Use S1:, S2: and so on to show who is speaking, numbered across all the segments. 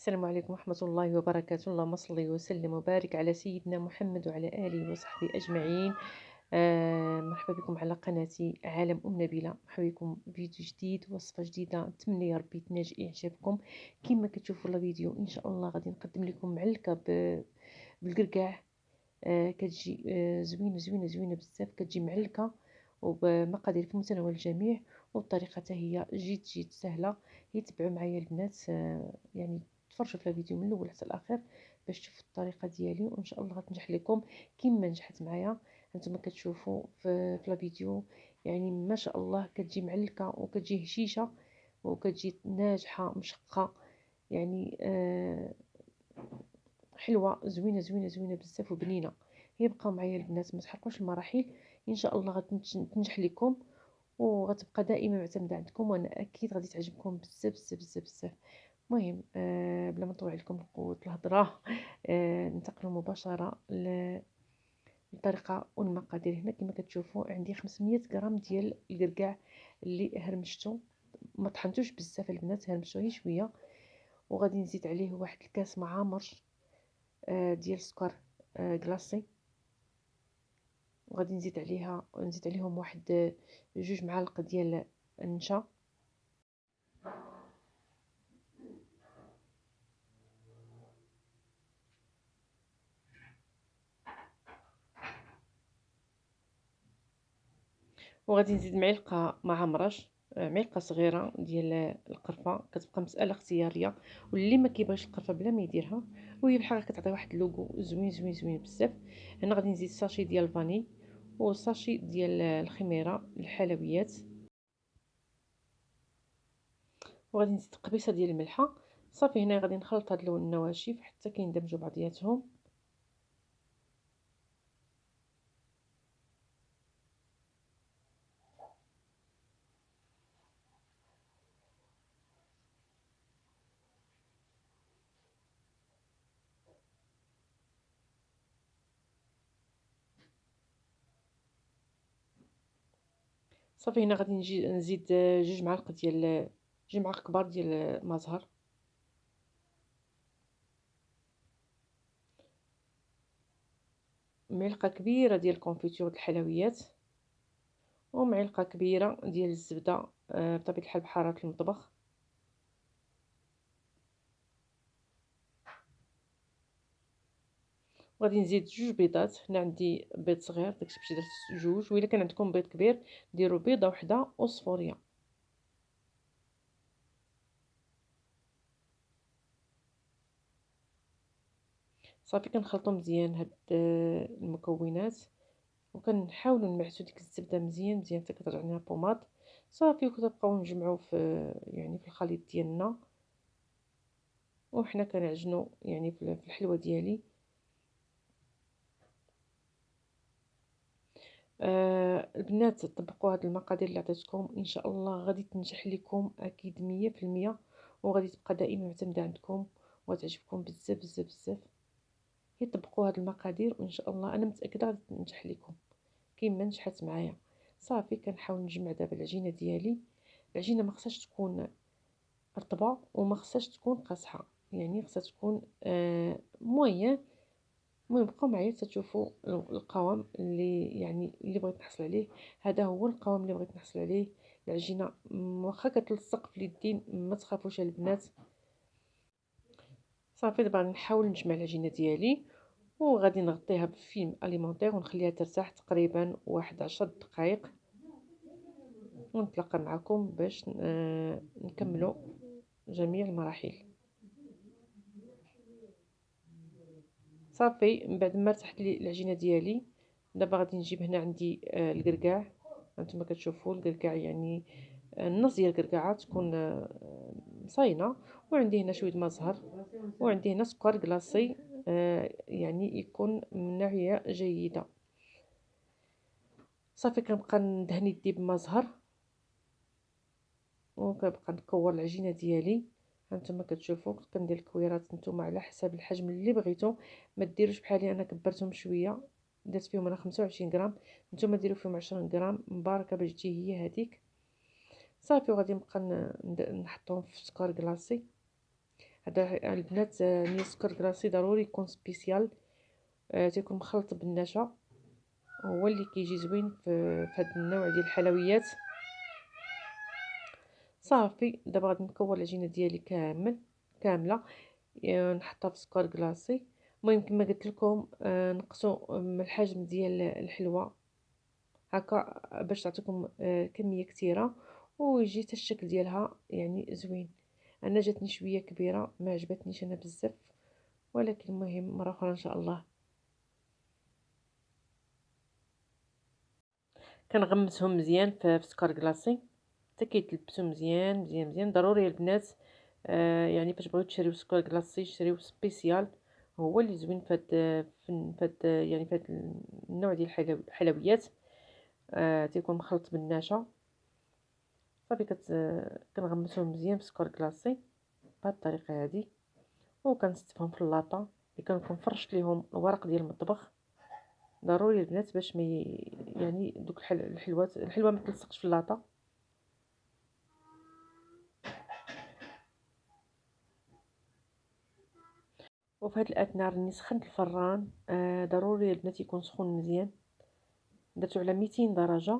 S1: السلام عليكم ورحمة الله وبركاته. اللهم صل وسلم وبارك على سيدنا محمد وعلى آله وصحبه أجمعين. مرحبا بكم على قناتي عالم نبيلة. مرحبا بكم فيديو جديد، وصفة جديدة، نتمنى يا ربي تنال إعجابكم. كما كتشوفوا الفيديو إن شاء الله غادي نقدم لكم معلكة بالقرقاع. كتجي زوينة زوينة زوينة بزاف، كتجي معلكة وبمقادير في متناول الجميع، والطريقة حتى هي جد سهلة. يتبعوا معايا البنات، يعني تفرجوا في الفيديو من الاول حتى الاخر باش تشوفوا الطريقه ديالي، وان شاء الله غتنجح لكم كما نجحت معايا. انتم كتشوفوا في الفيديو، يعني ما شاء الله كتجي معلكه وكتجي هشيشه وكتجي ناجحه مشقه، يعني حلوه زوينه زوينه زوينه بزاف وبنينه. يبقى معايا البنات، ما تحرقوش المراحل، ان شاء الله غتنجح لكم وغتبقى دائما معتمده عندكم، وانا اكيد غادي تعجبكم بزاف بزاف بزاف بزاف. المهم، بلا ما نطول عليكم قوة الهضرة، ننتقل مباشرة للطريقة والمقادير. هنا كما كتشوفوا عندي 500 غرام ديال القرقاع اللي هرمشته، ما طحنتوش بزاف البنات، هرمشته غير شويه. وغادي نزيد عليه واحد الكاس معامر ديال السكر كلاصي، وغادي نزيد عليهم واحد 2 معالق ديال النشا، وغادي نزيد معلقه مع مرش، معلقه صغيره ديال القرفه، كتبقى مساله اختياريه، واللي ما كيبغيش القرفه بلا ما يديرها، وهي بحال كتعطي واحد اللوغو زوين زوين زوين بزاف. هنا غادي نزيد ساشي ديال الفاني وساشي ديال الخميره الحلويات، وغادي نزيد قبيصه ديال الملحه. صافي هنا غادي نخلط هاد النواشف حتى كيندمجوا بعضياتهم. صافي هنا غادي نزيد 2 معالق كبار ديال ما زهر، معلقه كبيره ديال الكونفيتور الحلويات، ومعلقه كبيره ديال الزبده بطبيعه الحال بحراره المطبخ. وغادي نزيد 2 بيضات. هنا عندي بيض صغير، داكشي باش درت 2، وإلا كان عندكم بيض كبير ديروا بيضه وحده وصفوريه. صافي كنخلطوا مزيان هاد المكونات، وكنحاولوا نمعسوا ديك الزبده مزيان مزيان حتى كترجع لنا بوماط. صافي وكتبقاو نجمعوا في الخليط ديالنا، وحنا كنعجنوا يعني في الحلوه ديالي. البنات طبقوا هاد المقادير اللي عطيتكم، ان شاء الله غادي تنجح لكم اكيد 100%، وغادي تبقى دائما معتمده عندكم وتعجبكم بزاف بزاف بزاف. هي طبقوا هاد المقادير وان شاء الله انا متاكده غادي تنجح لكم كيما نجحت معايا. صافي كنحاول نجمع دابا العجينه ديالي. العجينه ما خصهاش تكون رطبه وما خصهاش تكون قاصحه، يعني خصها تكون مويه. المهم بقاو معايا تشوفوا القوام اللي بغيت نحصل عليه. هذا هو القوام اللي بغيت نحصل عليه. العجينه واخا كتلصق في اليدين ما تخافوش البنات. صافي دابا نحاول نجمع العجينه ديالي، وغادي نغطيها بفيلم اليمونتير ونخليها ترتاح تقريبا واحد 10 دقائق، ونتلاقى معكم باش نكملوا جميع المراحل. صافي من بعد ما ارتاحت لي العجينه ديالي، دابا غادي نجيب هنا عندي القرقاع. هانتوما كتشوفوا القرقاع، يعني النص ديال القرقاعه تكون صاينه، وعندي هنا شويه ما زهر، وعندي هنا سكر كلاصي يعني يكون من نوعيه جيده. صافي كنبقى ندهن يدي بما زهر، وكنبقى نكور العجينه ديالي. هانتوما كتشوفوا كندير الكويرات نتوما على حساب الحجم اللي بغيتو، ما ديروش بحالي انا كبرتهم شويه، درت فيهم انا 25 غرام، نتوما ديروا فيهم 20 غرام مباركه باش تجي هي هذيك. صافي وغادي نبقى نحطهم في سكر كلاصي. هذا البنات ملي السكر كلاصي ضروري يكون سبيسيال، تيكون مخلط بالنشا، هو اللي كيجي زوين في هذا النوع ديال الحلويات. صافي دابا غادي نكور العجينه ديالي كامله، نحطها في سكر كلاصي. المهم كما قلت لكم نقصوا من الحجم ديال الحلوه هكا باش تعطيكم كميه كثيره ويجي حتى الشكل ديالها يعني زوين. انا جاتني شويه كبيره ما عجبتنيش انا بزاف، ولكن المهم مره اخرى ان شاء الله. كنغمسهم مزيان في سكر كلاصي حتى كيتلبسوا مزيان مزيان مزيان. ضروري البنات يعني فاش بغيتو تشريو سكر كلاصي شريو سبيسيال، هو اللي زوين فهاد يعني فهاد النوع ديال الحلويات. تيكون مخلط بالنشا. صافي كنغمسوهم مزيان في سكر كلاصي بهاد الطريقه هادي، وكنستفهم في اللاطه اللي كنكون فرشت ليهم الورق ديال المطبخ. ضروري البنات باش ما يعني دوك الحلوه ما تلصقش في اللاطه. وفي هاد الاثناء راني سخنت الفران، ضروري البنات يكون سخون مزيان، درتو على 200 درجه.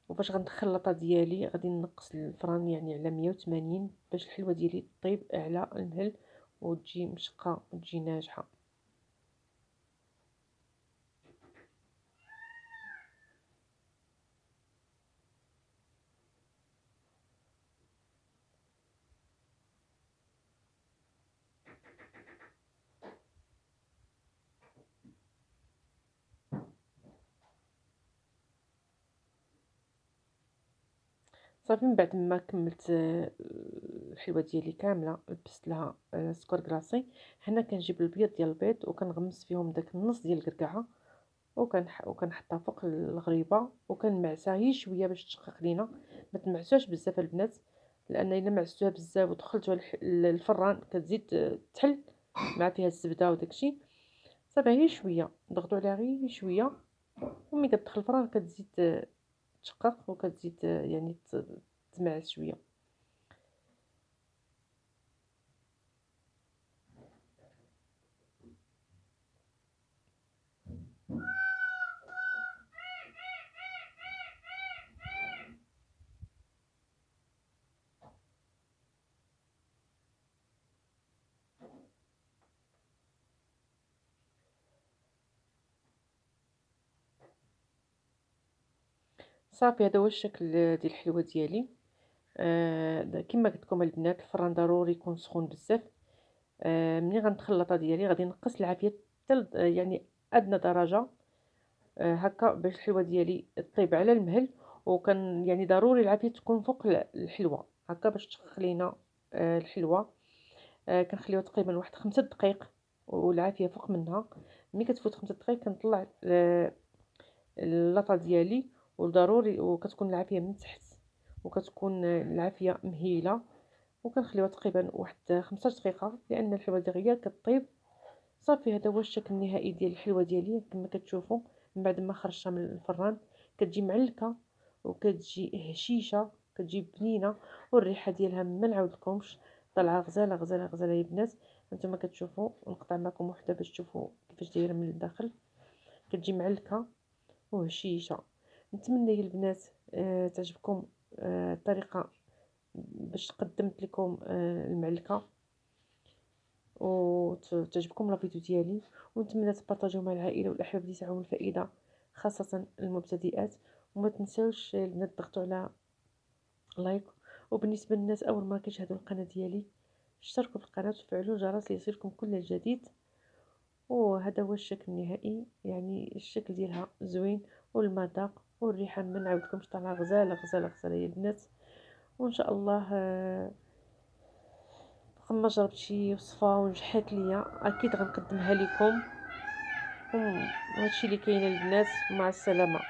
S1: وفاش غندخل اللاطه ديالي غادي نقص الفران يعني على 180 باش الحلوه ديالي طيب على المهل وتجي مشقه وتجي ناجحه. صافي من بعد ما كملت الحلوه ديالي كامله لبست لها سكر كلاصي. هنا كنجيب البيض ديال البيض وكنغمس فيهم داك النص ديال الكركعه وكنحطها فوق الغريبه وكنمعسها غير شويه باش تشقق لينا. ما تمعسوش بزاف البنات، لان الا معستوها بزاف ودخلتوها للفران كتزيد تحل مع فيها الزبده وداكشي. صافي غير شويه نضغطوا عليها غير شويه، وملي كتدخل الفران كتزيد تشقق وكتزيد يعني تمعس شويه. صافي هذا هو الشكل ديال الحلوه ديالي. كما قلت لكم البنات الفران ضروري يكون سخون بزاف. ملي غندخل اللاطه ديالي غادي نقص العافيه حتى يعني ادنى درجه هكا باش الحلوه ديالي طيب على المهل. وكان يعني ضروري العافيه تكون فوق الحلوه هكا باش تشقق لينا الحلوه. كنخليوها تقريبا واحد 5 دقائق والعافيه فوق منها. ملي كتفوت 5 دقائق كنطلع اللاطه ديالي، وضروري وكتكون العافيه من تحت وكتكون العافيه مهيله. وكنخليوها تقريبا واحد 15 دقيقه لان الحلوه دغيا كطيب. صافي هذا هو الشكل النهائي ديال الحلوه ديالي كما كتشوفوا. من بعد ما خرجتها من الفران كتجي معلكه وكتجي هشيشه، كتجي بنينه، والريحه ديالها ما نعاودلكمش، طالعه غزاله غزاله غزاله يا بنات. هانتوما كتشوفوا نقطع معكم وحده باش تشوفوا كيفاش دايره من الداخل. كتجي معلكه وهشيشه. نتمنى يا البنات تعجبكم الطريقه باش قدمت لكم المعلكه وتعجبكم لا فيديو ديالي. ونتمنى تبارطاجيو مع العائله والاحباب اللي تعاون الفائده خاصه المبتدئات. وما تنساوش البنات تضغطوا على لايك. وبالنسبه للناس اول ما كيشاهدوا القناه ديالي اشتركوا في القناه وفعلوا الجرس ليصلكم كل جديد. وهذا هو الشكل النهائي، يعني الشكل ديالها زوين والمذاق والريحه ما نعاودكمش طالعه غزاله غزاله غزاله يا البنات. وان شاء الله ما جربت شي وصفه ونجحت ليا اكيد غنقدمها لكم. وهادشي اللي كاين البنات، مع السلامه.